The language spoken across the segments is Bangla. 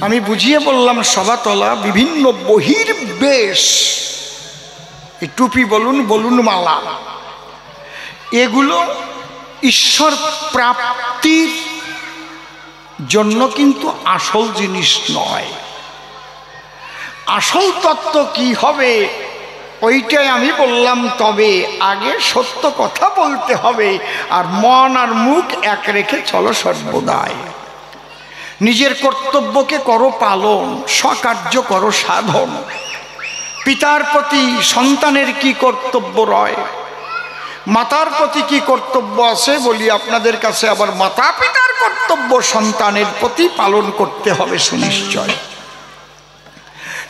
আমি বুঝিয়ে বললাম সভাতলা বিভিন্ন বহির্বেশ, এই টুপি বলুন, বলুন মালা, এগুলো ঈশ্বর প্রাপ্তির জন্য কিন্তু আসল জিনিস নয়। আসল তত্ত্ব কি হবে ওইটাই আমি বললাম। তবে আগে সত্য কথা বলতে হবে, আর মন আর মুখ এক রেখে চলো সর্বদাই। নিজের কর্তব্যকে করো পালন, স্বকার্য করো সাধন। পিতার প্রতি সন্তানের কি কর্তব্য রয়, মাতার প্রতি কি কর্তব্য আছে বলি আপনাদের কাছে। আবার মাতা পিতার কর্তব্য সন্তানের প্রতি পালন করতে হবে সুনিশ্চয়।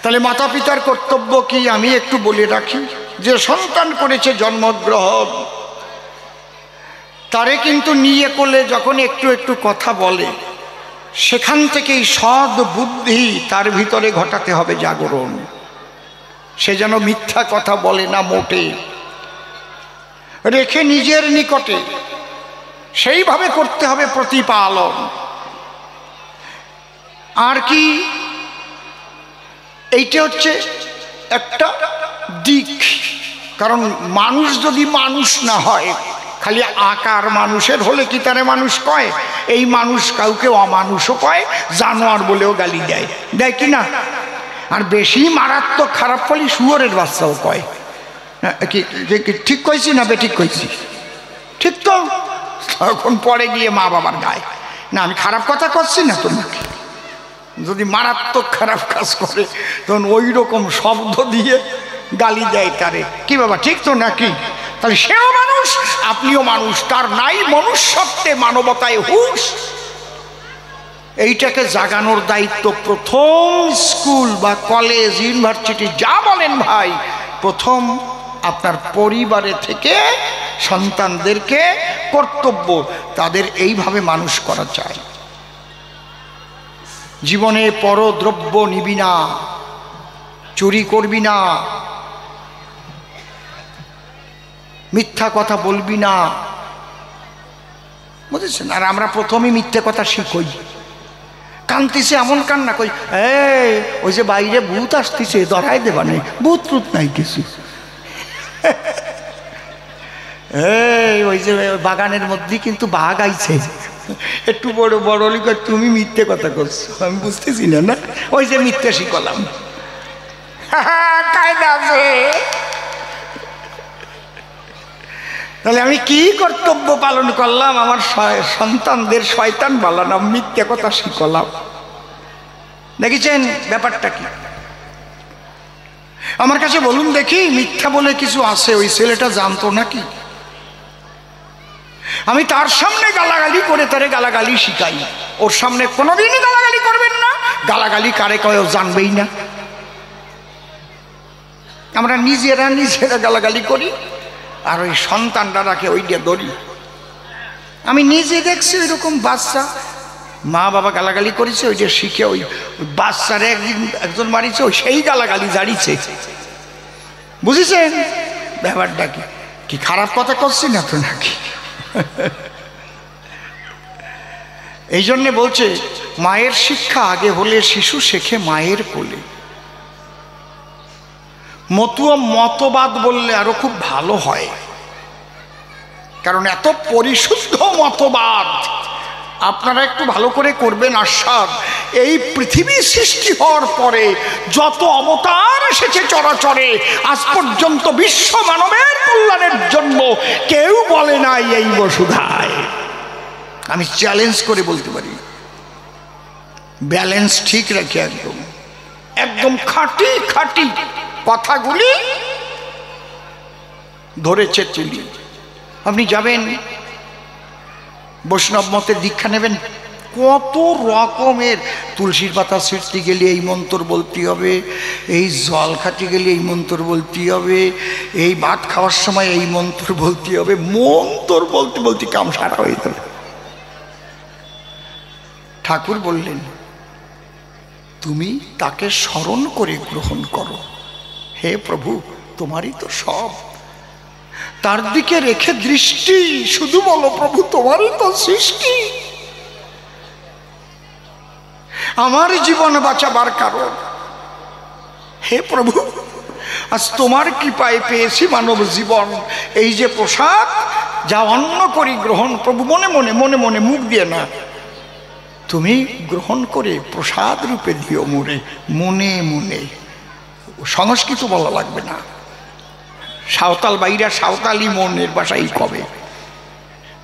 তাহলে মাতা পিতার কর্তব্য কি আমি একটু বলে রাখি। যে সন্তান করেছে জন্মগ্রহণ, তারে কিন্তু নিয়ে কোলে যখন একটু একটু কথা বলে, সেখান থেকেই সদ বুদ্ধি তার ভিতরে ঘটাতে হবে জাগরণ। সে যেন মিথ্যা কথা বলে না মোটে, রেখে নিজের নিকটে সেইভাবে করতে হবে প্রতিপালন। আর কি, এইটা হচ্ছে একটা দিক। কারণ মানুষ যদি মানুষ না হয়, খালি আকার মানুষের হলে কি তারে মানুষ কয়? এই মানুষ কাউকে অমানুষও কয়, জানোয়ার বলেও গালি দেয়, দেয় কি না? আর বেশি মারাত্মক খারাপ ফলে শুয়োরের বাচ্চাও কয়। ঠিক কইছি না বেঠিক কইছি? ঠিক তো। তখন পরে গিয়ে মা বাবার গায়ে না আমি খারাপ কথা করছি না তোমাকে। যদি মারাত্মক খারাপ কাজ করে তখন ওই রকম শব্দ দিয়ে গালি দেয় তারে। কি বাবা ঠিক তো নাকি? তাহলে সেও মানুষ, আপনিও মানুষ। তার নাই মনুষ্যত্বে মানবতায় হুঁশ। এইটাকে জাগানোর দায়িত্ব প্রথম স্কুল বা কলেজ ইউনিভার্সিটি যা বলেন ভাই, প্রথম আপনার পরিবারে থেকে সন্তানদেরকে কর্তব্য তাদের এইভাবে মানুষ করা চাই। জীবনে পরদ্রব্য নিবি না, চুরি করবি না, মিথ্যা কথা বলবি না, বুঝেছেন? আর আমরা প্রথমেই মিথ্যে কথা শিখই। কান্তিছে এমন কান্না কই, এই ওই যে বাইরে ভূত আসতেছে ধরাই দেবা নেই, ভূত টুত নাই কিছু। এই ওই যে বাগানের মধ্যে কিন্তু বাঘ আইছে, একটু বড় বড় লিখ তুমি মিথ্যে কথা করছো, আমি বুঝতেছি না। না ওই যে মিথ্যে শিখলাম কায়দা আছে। তাহলে আমি কি কর্তব্য পালন করলাম? আমার সন্তানদের শয়তান বানালাম, মিথ্যে কথা শিখলাম। দেখেছেন ব্যাপারটা কি? আমার কাছে বলুন দেখি, মিথ্যা বলে কিছু আছে ওই ছেলেটা জানতো নাকি? আমি তার সামনে গালাগালি করে তারে গালাগালি শিখাই। ওর সামনে কোনোদিনই গালাগালি করবেন না। গালাগালি কারে কয় ও জানবেই না। আমরা নিজেরা গালাগালি করি, আর ওই সন্তানরা রাখে ওই দিয়ে দড়ি। আমি নিজে দেখছি ওই রকম বাচ্চা, মা বাবা গালাগালি করেছে, ওই যে শিখে ওই বাচ্চারে একজন মারিছে, ওই সেই গালাগালি জাড়িছে। বুঝেছেন ব্যাপারটা কি? কি খারাপ কথা করছি না তো নাকি? এই জন্যে বলছে মায়ের শিক্ষা আগে হলে শিশু শেখে মায়ের কোলে। মতুয়া মতবাদ বললে আরো খুব ভালো হয়, কারণ এত পরিশুদ্ধ মতবাদ আপনারা একটু ভালো করে করবেন আস্বাদ। এই পৃথিবী সৃষ্টি হওয়ার পরে যত অবতার এসেছে চরাচরে, আজ পর্যন্ত বিশ্ব মানবের কল্যাণের জন্য কেউ বলে নাই এই বসুধায়। আমি চ্যালেঞ্জ করে বলতে পারি, ব্যালেন্স ঠিক রাখে একদম একদম খাঁটি খাঁটি কথাগুলি ধরেছে তুলি। আপনি যাবেন বৈষ্ণব মতের দীক্ষা নেবেন, কত রকমের তুলসীর পাতা ছিঁড়তে গেলে এই মন্ত্র বলতে হবে, এই জল খাতে গেলে এই মন্ত্র বলতে হবে, এই ভাত খাওয়ার সময় এই মন্ত্র বলতে হবে। মন্ত্র বলতে বলতে কাম সারা হয়ে যাবে। ঠাকুর বললেন তুমি তাকে স্মরণ করে গ্রহণ করো। হে প্রভু তোমারই তো সব, তার দিকে রেখে দৃষ্টি শুধু বলো প্রভু তোমারই তো সৃষ্টি। আমার জীবন বাঁচাবার কারণ। হে প্রভু, আজ তোমার কৃপায় পেয়েছি মানব জীবন। এই যে প্রসাদ, যা অন্ন করি গ্রহণ, প্রভু মনে মনে মনে মনে, মুখ দিয়ে না, তুমি গ্রহণ করে প্রসাদ রূপে দিও মোরে, মনে মনে। সংস্কৃত বলা লাগবে না, সাঁওতাল বাইরা সাঁওতালি মনের ভাষাই কবে।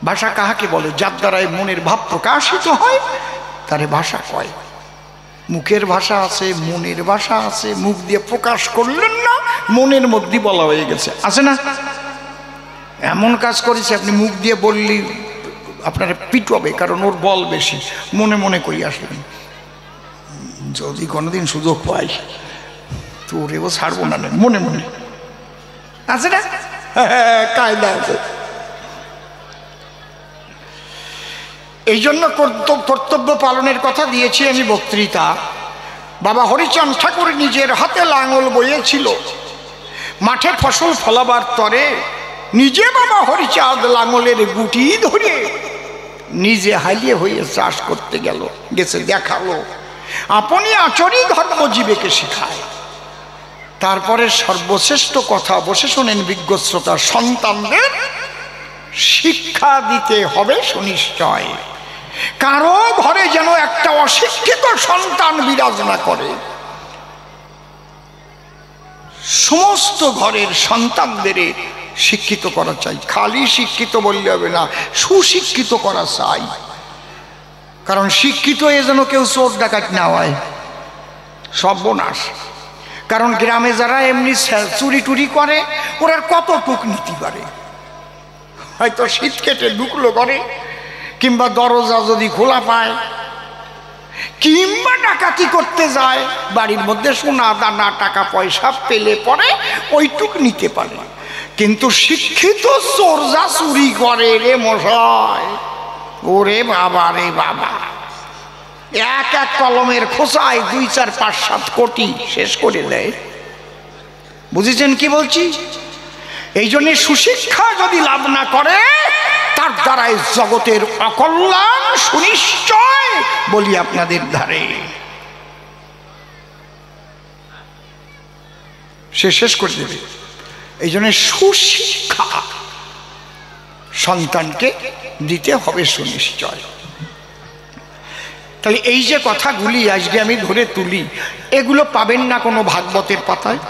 ভাষা কাহাকে বলে? যার দ্বারাই মনের ভাব প্রকাশিত হয় তারে ভাষা কয়। মুখের ভাষা আছে, মনের ভাষা আছে, মুখ দিয়ে প্রকাশ করলেন না, মনের মধ্যে বলা হয়ে গেছে, আছে না? এমন কাজ করেছে, আপনি মুখ দিয়ে বললি আপনারা পিটবে, কারণ ওর বল বেশি। মনে মনে করি আসলেন, যদি কোনোদিন সুযোগ পাই তো ওরেও ছাড়বো না, মনে মনে, আছে না? কায়দা আছে। এই জন্য কর্তব্য পালনের কথা দিয়েছি আমি বক্তৃতা। বাবা হরিচাঁদ ঠাকুর নিজের হাতে লাঙল বইয়েছিল, মাঠে ফসল ফলাবার তরে নিজে বাবা হরিচাঁদ লাঙলের গুটি ধরে নিজে হালিয়ে হয়ে চাষ করতে গেছে, দেখালো আপনি আচরই ধর্মজীবেকে শিখায়। তারপরে সর্বশ্রেষ্ঠ কথা বসে শোনেন বিজ্ঞ শ্রোতা, সন্তানদের শিক্ষা দিতে হবে সুনিশ্চয়। কারো ঘরে যেন একটা অশিক্ষিত সন্তান বিরাজ না করে। সমস্ত ঘরের সন্তানদের শিক্ষিত করা চাই। খালি শিক্ষিত বললে হবে না, সুশিক্ষিত করা চাই। কারণ শিক্ষিত এ যেন কেউ চোর ডাকাত না হয়, সর্বনাশ। কারণ গ্রামে যারা এমনি চুরি টুরি করে, ওরা কতটুক নীতি পারে? হয়তো শীত কেটে ঢুকলো করে, কিংবা দরজা যদি খোলা পায়, কিংবা ডাকাতি করতে যায়, বাড়ির মধ্যে সোনা দানা টাকা পয়সা পেলে পরে ওইটুক নিতে পারে। কিন্তু শিক্ষিত চোর যা চুরি করে রে মশাই, ওরে বাবা রে বাবা, এক এক কলমের খোঁচায় 2, 4, 5, 7 কোটি শেষ করে দেয়। বুঝেছেন কি বলছি? এই জন্য সুশিক্ষা যদি লাভ না করে, তার দ্বারাই জগতের অকল্যাণ সুনিশ্চয় বলি আপনাদের ধারে। সে শেষ করে দেবে। এই জন্য সুশিক্ষা সন্তানকে দিতে হবে সুনিশ্চয়। তাহলে এই যে কথাগুলি আজকে আমি ধরে তুলি, এগুলো পাবেন না কোনো ভাগবতের পাতায়,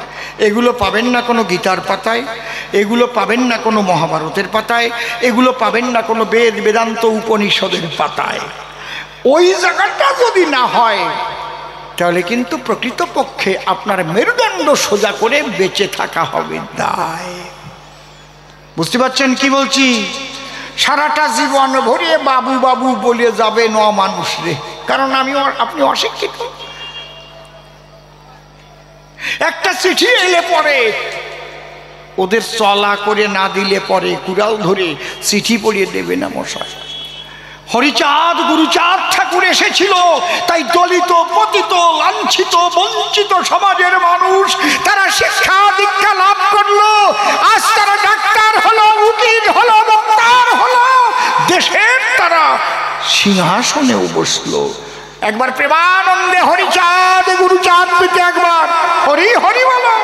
এগুলো পাবেন না কোনো গীতার পাতায়, এগুলো পাবেন না কোনো মহাভারতের পাতায়, এগুলো পাবেন না কোনো বেদ বেদান্ত উপনিষদের পাতায়। ওই জায়গাটা যদি না হয়, তাহলে কিন্তু প্রকৃতপক্ষে আপনার মেরুদণ্ড সোজা করে বেঁচে থাকা হবে দায়। বুঝতে পারছেন কি বলছি? সারাটা জীবন ভরে বাবু বাবু বলে যাবে ন মানুষ রে, কারণ আপনি অশিক্ষিত। একটা চিঠি এলে পরে ওদের চলা করে না দিলে পরে কুড়াল ধরে চিঠি পড়িয়ে দেবে না মশাই। হরিচাঁদ গুরুচাঁদ ঠাকুর এসেছিল, তাই দলিত পতিত লাঞ্ছিত বঞ্চিত সমাজের মানুষ তারা শিক্ষা দীক্ষা লাভ করলো। আজ তারা ডাক্তার হলো, উকিল হলো, বক্তার হলো, দেশের তারা সিংহাসনেও বসলো। একবার প্রেমানন্দে হরিচাঁদ গুরুচাঁদ পিতে একবার হরি হরি বলো।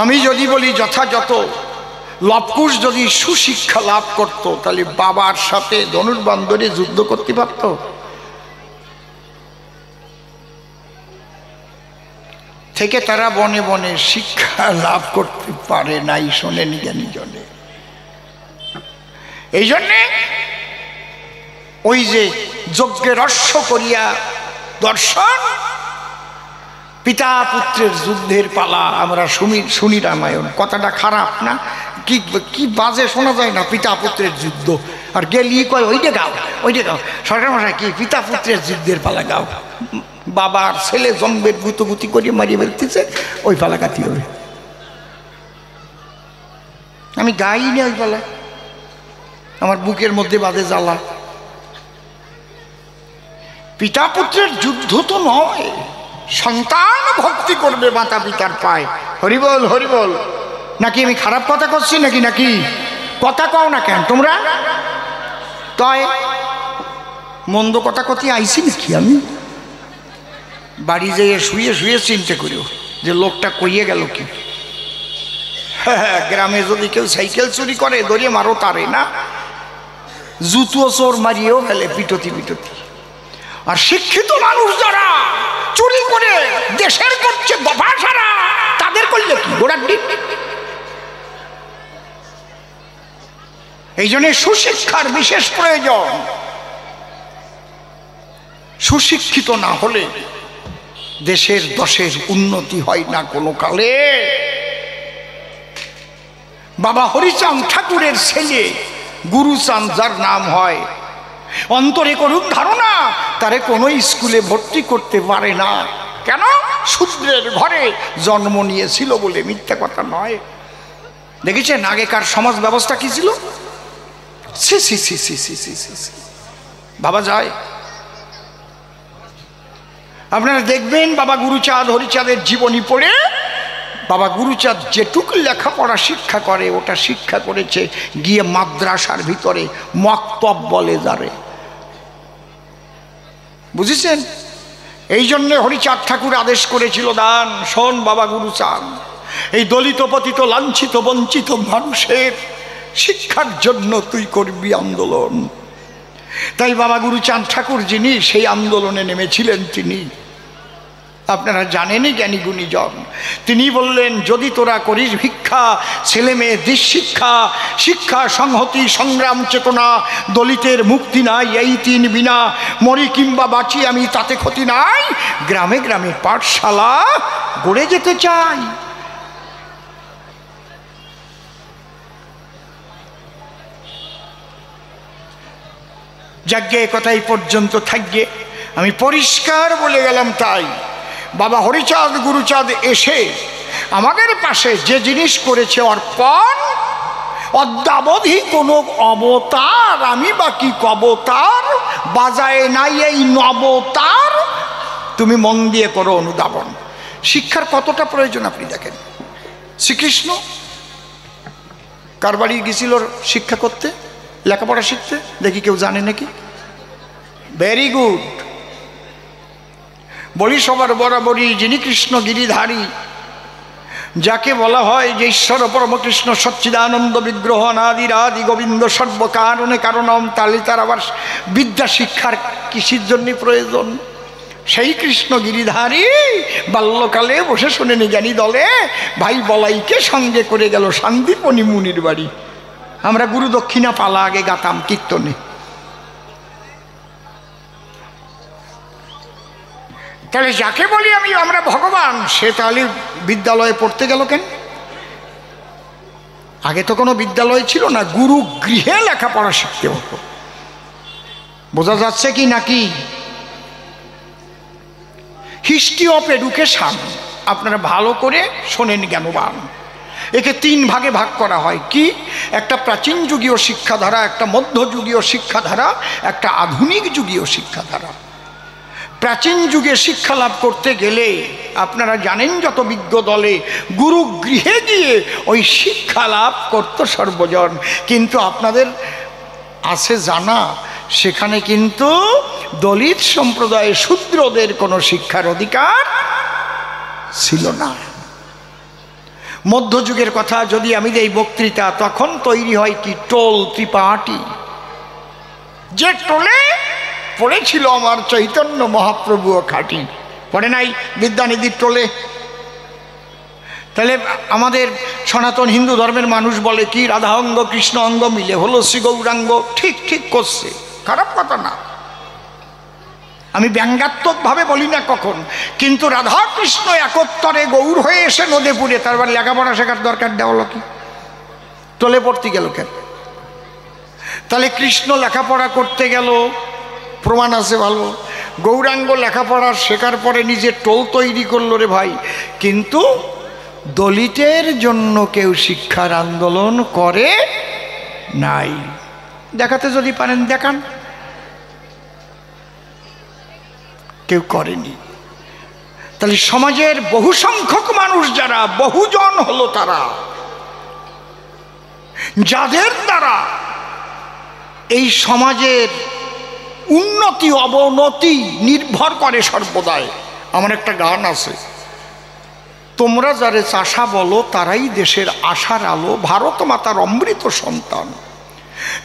আমি যদি বলি যথাযথ লবকুশ যদি সুশিক্ষা লাভ করত, তাহলে বাবার সাথে ধনুর্বান্ধরে যুদ্ধ করতে পারত? থেকে তারা বনে বনে শিক্ষা লাভ করতে পারে নাই, শোনেন জ্ঞানী জনে। এই জন্যে ওই যে যজ্ঞের রস্য করিয়া দর্শন, পিতা পুত্রের যুদ্ধের পালা আমরা শুনি রামায়ণ। কথাটা খারাপ না? কি বাজে শোনা যায় না? পিতা পুত্রের যুদ্ধ, আর গেলি কয় ওইটা গাও, ওইটা গাও। সরকার মশাই কি পিতা পুত্রের যুদ্ধের পালা গাও? বাবার ছেলে জন্মের গুতগুতি করে মারিয়ে ফেলতেছে, ওই পালা গাতি হবে। আমি গাই না ওই পালা, আমার বুকের মধ্যে বাজে জ্বালা। পিতা পুত্রের যুদ্ধ তো নয়, সন্তান ভক্তি করবে মাতা পিতার পায়। হরিবল হরিবল। নাকি আমি খারাপ কথা করছি নাকি? কথা কও না কেন তোমরা? তয় মন্দ কথা কতি আইসি নাকি আমি? বাড়ি যেয়ে শুয়ে শুয়ে চিন্তা করিও যে লোকটা কইয়ে গেল কি। হ্যাঁ, গ্রামে যদি কেউ সাইকেল চুরি করে ধরিয়ে মারো তারে না, জুতো চোর মারিয়েও ফেলে পিটতি পিটতি। আর শিক্ষিত মানুষ যারা চুরি করে দেশের করছে দফা সারা, তাদের করলে কি গোড়ার ডিম। এই জন্য সুশিক্ষার বিশেষ প্রয়োজন। সুশিক্ষিত না হলে দেশের দশের উন্নতি হয় না কোনো কালে। বাবা হরিচাঁদ ঠাকুরের ছেলে গুরুচাঁদ যার নাম হয়, অন্তরে করুন ধারণা তারে কোনো স্কুলে ভর্তি করতে পারে না। কেন? শূদ্রের ঘরে জন্ম নিয়েছিল বলে। মিথ্যা কথা নয়। দেখেছেন আগেকার সমাজ ব্যবস্থা কি ছিল? সি সি সি সি সি সি সি সি বাবা যায়। আপনারা দেখবেন বাবা গুরুচাঁদ হরিচাঁদের জীবনী পড়ে, বাবা গুরুচাঁদ যেটুকু লেখাপড়া শিক্ষা করে ওটা শিক্ষা করেছে গিয়ে মাদ্রাসার ভিতরে, মক্তব বলে যারে, বুঝেছেন? এই জন্যে হরিচাঁদ ঠাকুর আদেশ করেছিল, দান শোন বাবা গুরুচাঁদ, এই দলিত পতিত লাঞ্ছিত বঞ্চিত মানুষের শিক্ষার জন্য তুই করবি আন্দোলন। তাই বাবা গুরুচাঁদ ঠাকুর যিনি সেই আন্দোলনে নেমেছিলেন, তিনি আপনারা জানেনই জ্ঞানী গুণীজন। তিনি বললেন যদি তোরা করিস ভিক্ষা, ছেলে মেয়ে দিস শিক্ষা, শিক্ষা সংহতি সংগ্রাম চেতনা, দলিতের মুক্তি নাই এই তিন বিনা, মরি কিংবা বাঁচি আমি তাতে ক্ষতি নাই, গ্রামে গ্রামে পাঠশালা গড়ে যেতে চাই। যাজ্ঞে কথাই পর্যন্ত থাকবে, আমি পরিষ্কার বলে গেলাম। তাই বাবা হরিচাঁদ গুরুচাঁদ এসে আমাদের পাশে যে জিনিস করেছে অর্পণ, অদ্যাবধি কোনো অবতার আমি বাকি কবতার বাজায় নাই এই নবতার, তুমি মন দিয়ে করো অনুধাবন। শিক্ষার কতটা প্রয়োজন আপনি দেখেন। শ্রীকৃষ্ণ কার বাড়ি গেছিল শিক্ষা করতে, লেখাপড়া শিখতে? দেখি কেউ জানে নাকি? Very good. বলি সবার বরাবরই যিনি কৃষ্ণ গিরিধারী, যাকে বলা হয় যে ঈশ্বর পরমকৃষ্ণ সচ্চিদানন্দ বিগ্রহ অনাদিরাদি গোবিন্দ সর্বকারণে কারণম, তাহলে তার আবার বিদ্যা শিক্ষার কিসের জন্য প্রয়োজন? সেই কৃষ্ণ গিরিধারী বাল্যকালে বসে শুনেনি জ্ঞানী দলে ভাই বলাইকে সঙ্গে করে গেল শান্তিপনি মুনির বাড়ি। আমরা গুরু দক্ষিণা পালা আগে গাতাম কীর্তনে। তাহলে যাকে বলি আমরা ভগবান, সে তাহলে বিদ্যালয়ে পড়তে গেল কেন? আগে তো কোনো বিদ্যালয় ছিল না, গুরু গৃহে লেখাপড়া শিখতে হতো। বোঝা যাচ্ছে কি নাকি? হিস্ট্রি অফ এডুকেশন আপনারা ভালো করে শোনেন জ্ঞানবান। একে তিন ভাগে ভাগ করা হয়। কি? একটা প্রাচীন যুগীয় শিক্ষাধারা, একটা মধ্যযুগীয় শিক্ষাধারা, একটা আধুনিক যুগীয় শিক্ষাধারা। প্রাচীন যুগে শিক্ষা লাভ করতে গেলে আপনারা জানেন যত বিজ্ঞ দলে গুরু গৃহে গিয়ে ওই শিক্ষা লাভ করত সর্বজন। কিন্তু আপনাদের আছে জানা, সেখানে কিন্তু দলিত সম্প্রদায়ের শূদ্রদের কোনো শিক্ষার অধিকার ছিল না। মধ্যযুগের কথা যদি আমি এই বক্তৃতা, তখন তৈরি হয় কি টোল ত্রিপাঠী, যে টোলে পড়েছিল আমার চৈতন্য মহাপ্রভুও খাঁটি, পড়ে নাই বিদ্যানিধির টোলে। তাহলে আমাদের সনাতন হিন্দু ধর্মের মানুষ বলে কি রাধা অঙ্গ কৃষ্ণ অঙ্গ মিলে হলো শ্রী গৌরাঙ্গ। ঠিক ঠিক করছে, খারাপ কথা না, আমি ব্যঙ্গাত্মকভাবে বলি না কখন। কিন্তু রাধা কৃষ্ণ একত্তরে গৌর হয়ে এসে নদেপুরে, তারপর লেখাপড়া শেখার দরকার দেওয়া কি? টোলে পড়তে গেল কেন? তাহলে কৃষ্ণ লেখাপড়া করতে গেল, প্রমাণ আছে ভালো। গৌরাঙ্গ লেখাপড়া শেখার পরে নিজে টোল তৈরি করলো রে ভাই। কিন্তু দলিতের জন্য কেউ শিক্ষার আন্দোলন করে নাই। দেখাতে যদি পারেন দেখান। কেউ করেনি। তাহলে সমাজের বহু সংখ্যক মানুষ যারা, বহুজন হলো তারা, যাদের দ্বারা এই সমাজের উন্নতি অবনতি নির্ভর করে সর্বদাই। আমার একটা গান আছে, তোমরা যারে চাষা বলো তারাই দেশের আশার আলো, ভারত মাতার অমৃত সন্তান।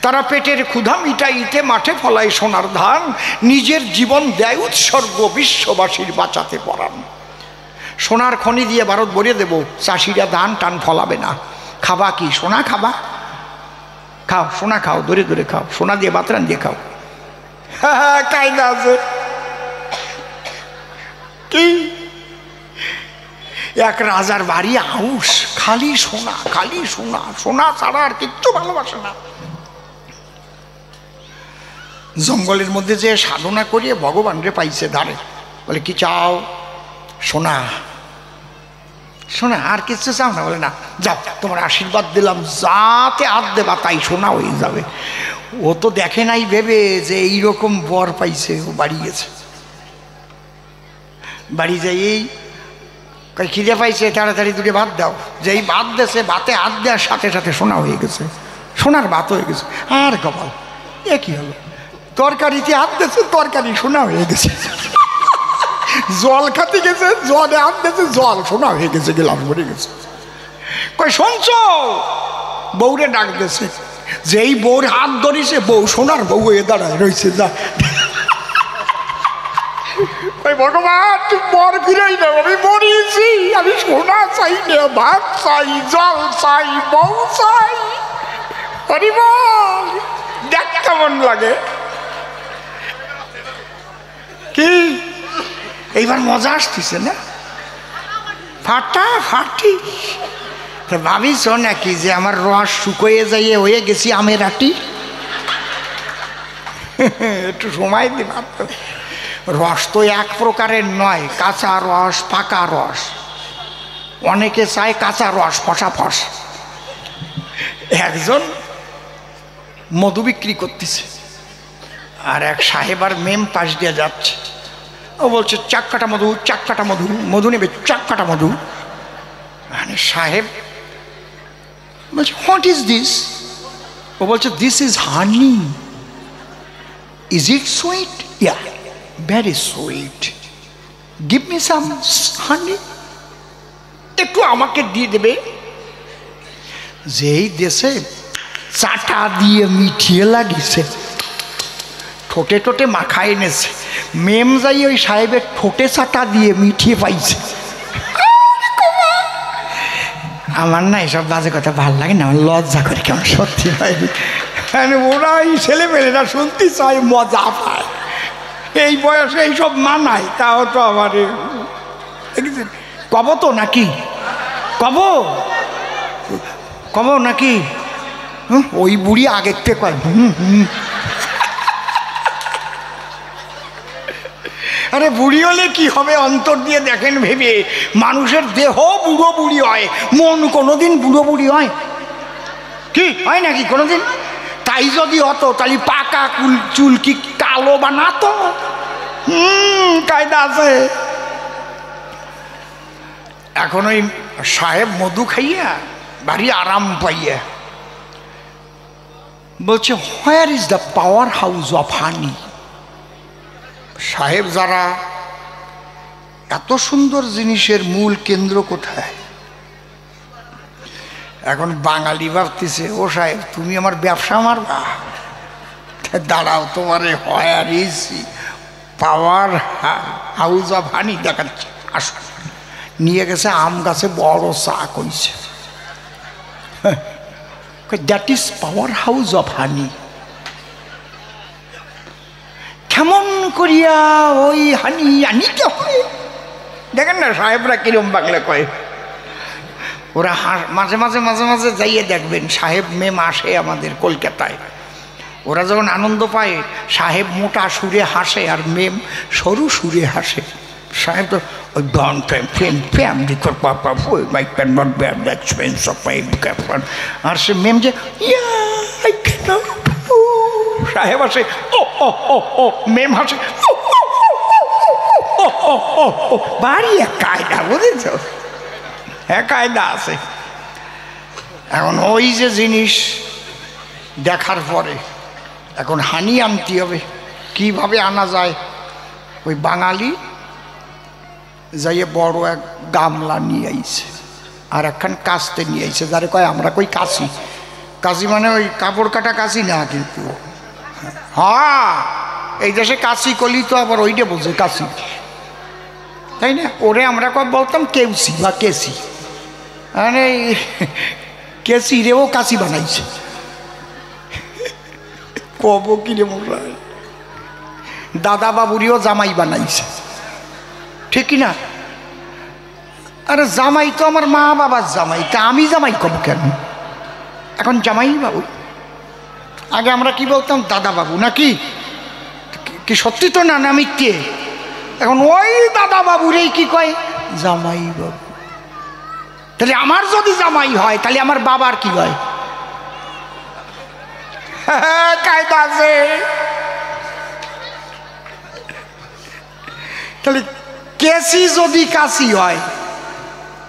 তারা পেটের ক্ষুধা মিটাইতে মাঠে ফলায় সোনার ধান, নিজের জীবন দেয় উৎসর্গ বিশ্ববাসীর বাঁচাতে পরাণ। সোনার খনি দিয়ে ভারত ভরিয়ে দেব, চাষিরা ধান টান ফলাবে না। খাবা কি? সোনা খাবা? খাও, সোনা খাও, ধরে ধরে খাও, সোনা দিয়ে বাতরান দিয়ে খাও। হ্যাঁ, কায়দা আছে কি? এক রাজার বাড়ি হাউস, খালি সোনা, খালি সোনা, সোনা ছাড়া আর কিচ্ছু ভালোবাসে না। জঙ্গলের মধ্যে যে সাধনা করিয়ে ভগবান রে পাইছে ধারে, বলে কি চাও? সোনা। সোনা, আর কিছু চাও না? বলে না। যাও, তোমার আশীর্বাদ দিলাম, যাতে হাত দেবা তাই সোনা হয়ে যাবে। ও তো দেখে নাই ভেবে যে এইরকম বর পাইছে, ও বাড়ি গেছে। বাড়ি যাই এই খিদে পাইছে, তাড়াতাড়ি দুটো ভাত দাও। যেই ভাত দেছে, ভাতে হাত দেওয়ার সাথে সাথে সোনা হয়ে গেছে, সোনার ভাত হয়ে গেছে। আর কপাল, এ কি হলো? তরকারিতে হাত দিয়েছে, তরকারি সোনা হয়ে গেছে। জল খাতে গেছে, জলে হাত দিয়েছে, জল সোনা হয়ে গেছে, গেলাম ভরে গেছে। কই শুনছ? বউরে ডাক দিয়েছে, যেই বউর হাত ধরিছে, বউ সোনার বউ হয়ে দাঁড়ায় রয়েছে। যা ভগবান, তুই বর ফিরাই না, আমি মরিয়েছি, আমি সোনা চাই না, ভাত চাই, জল চাই, বউ চাই। হরি বল, দেখ কেমন লাগে কি? এইবার মজা আসতেছে না? ফাটাফাটি। ভাবিস নাকি যে আমার রস শুকিয়ে যাইয়ে হয়ে গেছি আমের আটি? একটু সময় দি ভাবতো। রস তো এক প্রকারের নয়, কাঁচা রস, পাকা রস। অনেকে চায় কাঁচা রস, ফসাফস। একজন মধু বিক্রি করতেছে, আর এক সাহেব আর মেম পাশ দিয়ে যাচ্ছে। ও বলছে, চাক্কাটা মধু, চাক্কাটা মধু, মধু নেবে, চাক্কাটা মধু। মানে সাহেব বলছে, হোয়াট ইজ দিস? ও বলছে, this is honey. Is it sweet? Yeah, very sweet. Give me some honey, একটু আমাকে দিয়ে দেবে। যেই দেশে চাটা দিয়ে মিঠিয়ে লাগিয়েছে, ঠোঁটে ঠোঁটে মাখায় এনেছে, মেম যাই ওই সাহেবের ঠোঁটে চাটা দিয়ে মিঠিয়ে পাইছে। আমার না এসব বাজে কথা ভাল লাগে না, আমার লজ্জা করে কেমন, সত্যি ভাই। ওরা এই ছেলেমেয়েরা শুনতে চায়, মজা পায়, এই বয়সে এইসব মানায়। তাও তো আমার কব তো নাকি, কব কব নাকি? ওই বুড়ি আগের থেকে কয় আরে বুড়ি হলে কি হবে, অন্তর দিয়ে দেখেন ভেবে। মানুষের দেহ বুড়ো বুড়ি হয়, মন কোনোদিন বুড়ো বুড়ি হয় কি? হয় নাকি কোনোদিন? তাই যদি হতো তাহলে পাকা চুল কি কালো বানাতো? কায়দা আছে। এখন ওই সাহেব মধু খাইয়া ভারী আরাম পাইয়া বলছে, where is the power house of হানি? সাহেব যারা, এত সুন্দর জিনিসের মূল কেন্দ্র কোথায়? এখন বাঙালি ভাবতেছে, ও সাহেব তুমি আমার ব্যবসা মারবা? দাঁড়াও, তোমারে where is power house of হানি দেখাচ্ছে। আসো। নিয়ে গেছে আম গাছে বড় চা কইছে, that is power house of হানি। কেমন করিয়া ওই হানি আনিতে হয় দেখেন না সাহেবরা কিরম বাংলা কয়। ওরা মাঝে মাঝে মাঝে মাঝে যাইয়ে দেখবেন, সাহেব মেম আসে আমাদের কলকাতায়। ওরা যখন আনন্দ পায়, সাহেব মোটা সুরে হাসে আর মেম সরু সুরে হাসে। সাহেব তো ওই আর সে মেম যে সাহেব আসে, ও ও ও ও, মেম হাসে, বাড়ি এক কায়দা, বুঝেছ? হ্যাঁ, কায়দা আছে। এখন ওই যে জিনিস দেখার পরে এখন হানি আনতে হবে। কিভাবে আনা যায়? ওই বাঙালি যাইয়ে বড় এক গামলা নিয়ে আইছে, আর একখান কাস্তে নিয়ে আইছে, যারে কয় আমরা কই কাশি। কাশি মানে ওই কাপড় কাটা কাশি না, কিন্তু হ্যাঁ এই দেশে কাশি কলি তো আবার ওইটা বলছে কাশি, তাই না? ওরে আমরা কয় বলতাম কেউসি বা কেসি, মানে কেসি রেও কাশি বানাইছে। কব কি রে মশাই, দাদা বাবুরিও জামাই বানাইছে, ঠিক কি না? আরে জামাই তো আমার মা বাবার জামাই, তা আমি জামাই কব কেন? এখন জামাই বাবু। আগে আমরা কি বলতাম? দাদা বাবু, নাকি কি সত্যি তো না, না মিথ্যে? এখন ওই দাদা বাবুরেই কি কয়? জামাই বাবু। তাহলে আমার যদি জামাই হয় তাহলে আমার বাবার কি হয়? কায়দা আছে। তাহলে কেসি যদি কাশি হয়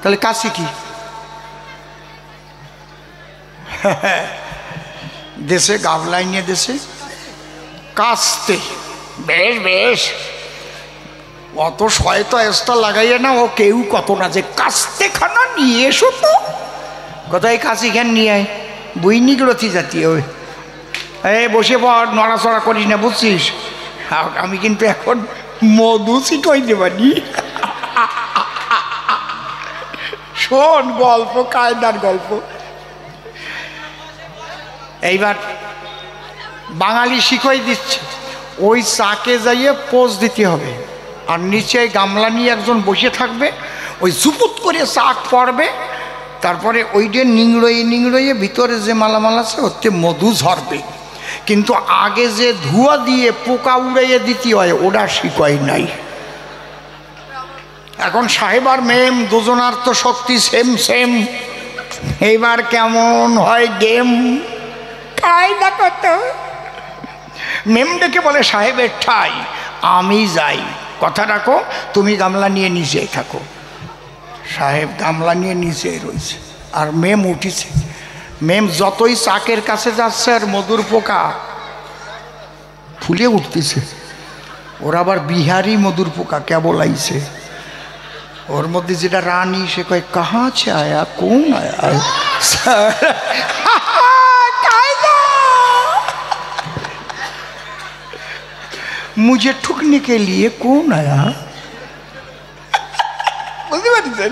তাহলে কাশি কি? দেশে গাবলাই নিয়ে দেশে কাস্তে, বেশ বেশ অত শয়তো এস্তা লাগাইয়ে না, ও কেউ কত না যে কাস্তে খানা নিয়ে এসো তো, কোথায় কাশি খান নিয়ে আয়, বইনি গ্রথি জাতীয়। এই বসে পর, নড়াচড়া করিস না, বুঝছিস? আমি কিন্তু এখন মধু শিখাই দেবানি। শোন গল্প, কায়দার গল্প। এইবার বাঙালি শিখাই দিচ্ছে, ওই চাকে যাইয়ে পোজ দিতে হবে, আর নিচে গামলা নিয়ে একজন বসে থাকবে, ওই জুপুত করে চাক পড়বে, তারপরে ওইটা নিংড়ইয়ে নিংড়ইয়ে ভিতরে যে মালামাল আছে ওতে মধু ঝরবে। কিন্তু আগে যে ধোঁয়া দিয়ে পোকা উড়াইয়ে দিতে হয় ওটা শিখাই নাই। এখন সাহেব আর মেম দুজনার তো শক্তি সেম সেম, এইবার কেমন হয় গেম? কায়দা কত। মেম ডেকে বলে, সাহেবের ঠাই আমি যাই, কথা রাখো, তুমি গামলা নিয়ে নিচেই থাকো। সাহেব গামলা নিয়ে নিচেই রয়েছে, আর মেম উঠিছে। মেম যতই চাকের কাছে যাচ্ছে আর মধুর পোকা ফুলে উঠতেছে। ওর আবার বিহারি মধুর পোকা কেবল আইছে, ওর মধ্যে যেটা রানী, সে কয় কাহা ছে আয়া, কোন আয়া? मुझे ठुकने के लिए कौन आया? বুঝতে পারছেন?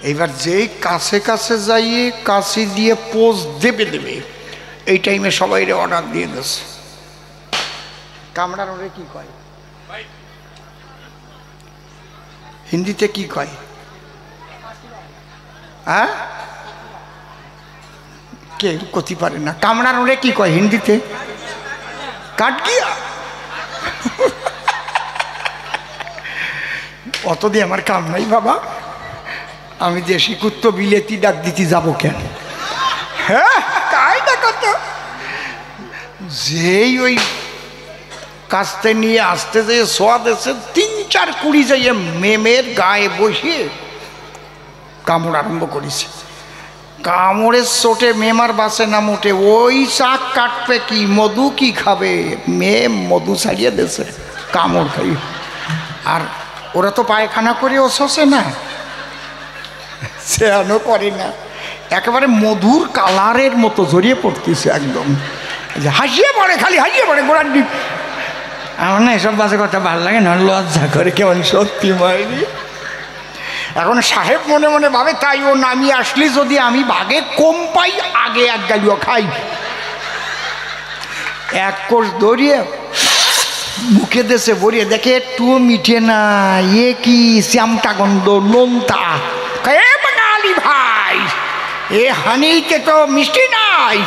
এইবার যেই কাছে কাছে যাইয়ে কাশি দিয়ে পোজ দেবে দেবে, এই টাইমে সবাই অর্ডার দিয়ে দিচ্ছে। কামড়ার ওরে কি কয়? হিন্দিতে কি কয়? হ্যাঁ, কেউ করতে পারে না। কামড়ার ওরে কি কয় হিন্দিতে? কাট গিয়া। অত দিয়ে আমার কাম নাই বাবা, আমি দেশি কুত্তো বিলেতি ডাক দিতে যাবো কেন? হ্যাঁ, কায়দা কত। যেই ওই কাস্তে নিয়ে আসতে যেয়ে সোয়াদ এসে 3-4 কুড়ি যাইয়ে মেমের গায়ে বসিয়ে কামড় আরম্ভ করেছে। কামড়ের চোটে মেমার বাসে না মোটে, ওই চাক কাটবে কি, মধু কি খাবে? মেম মধু ছাড়িয়ে দিয়েছে কামড় খাই। আর ওরা তো পায়খানা করে ও শোষে না, সেয়ানো করে না, একেবারে মধুর কালারের মতো জড়িয়ে পড়তেছে একদম, হাসিয়ে পড়ে, খালি হাসিয়ে পড়ে গোড়ার দিক। আমার না এসব বাজে কথা ভালো লাগে না, লজ্জা করে কেমন, সত্যি মাইনি। এখন সাহেব মনে মনে ভাবে, তাই ও নামিয়ে আসলে যদি আমি ভাগে কম পাই, আগে এক গালিও খাই। এক কোষ দৌড়িয়ে মুখে দেশে ভরিয়ে দেখে একটুও মিঠে না, এ কি শ্যামটা গন্ধ, নোনতা। বাঙালি ভাই, এ হানিতে তো মিষ্টি নাই।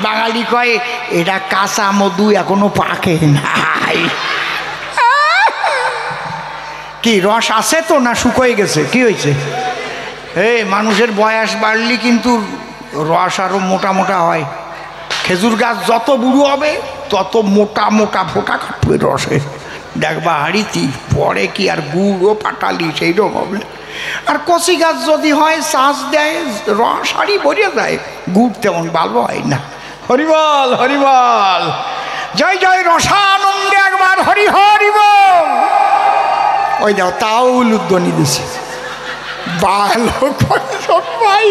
বাঙালি কয়, এটা কাঁচা মধু, এখনো পাকে নাই। কি রস আছে তো, না শুকোয় গেছে? কি হয়েছে? এই মানুষের বয়স বাড়লি কিন্তু রস আরো মোটা মোটা হয়। খেজুর গাছ যত বুড়ো হবে তত মোটা মোটা ফোঁটা কাটবে রসে, দেখবা হাড়িতি পরে কি আর গুড়ও পাটালি সেইরকম হবে। আর কচি গাছ যদি হয় চাষ দেয়, রস হাড়ি ভরে যায়, গুড় তেমন ভালো হয় না। হরিবল হরিবল, জয় জয় রসানন্দে একবার হরি হরি বল। ওই দাও তাও উলুধ্বনি দিছে, ভালো করে সবাই